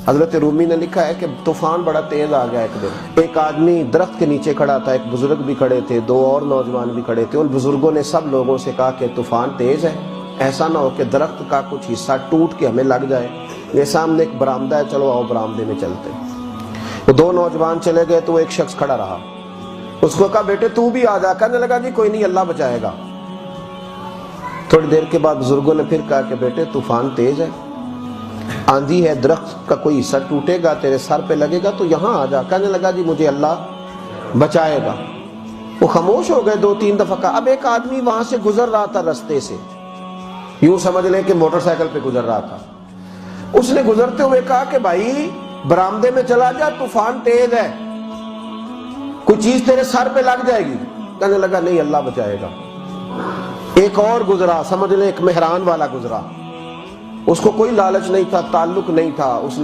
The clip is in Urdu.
حضرت رومی نے لکھا ہے کہ طوفان بڑا تیز آ گیا ایک دن. ایک آدمی درخت کے نیچے کھڑا تھا, ایک بزرگ بھی کھڑے تھے, دو اور نوجوان بھی کھڑے تھے. ان بزرگوں نے سب لوگوں سے کہا کہ طوفان تیز ہے, ایسا نہ ہو کہ درخت کا کچھ حصہ ٹوٹ کے ہمیں لگ جائے. یہ سامنے ایک برآمدہ ہے, چلو آؤ برآمدے میں چلتے. وہ دو نوجوان چلے گئے تو ایک شخص کھڑا رہا. اس کو کہا بیٹے تو بھی آ جا. کہنے لگا جی کوئی نہیں, اللہ بچائے گا. تھوڑی دیر کے بعد بزرگوں نے پھر کہا کہ بیٹے طوفان تیز ہے, آندھی ہے, درخت کا کوئی حصہ ٹوٹے گا, تیرے سر پہ لگے گا, تو یہاں آ جا. کہنے لگا جی مجھے اللہ بچائے گا. وہ خاموش ہو گئے, دو تین دفعہ کہا. اب ایک آدمی وہاں سے گزر رہا تھا رستے سے, یوں سمجھ لیں کہ موٹر سائیکل پہ گزر رہا تھا. اس نے گزرتے ہوئے کہا کہ بھائی برآمدے میں چلا جا, طوفان تیز ہے, کوئی چیز تیرے سر پہ لگ جائے گی. کہنے لگا نہیں اللہ بچائے گا. ایک اور گزرا, سمجھ لیں ایک مہران والا گزرا, اس کو کوئی لالچ نہیں تھا, تعلق نہیں تھا. اس نے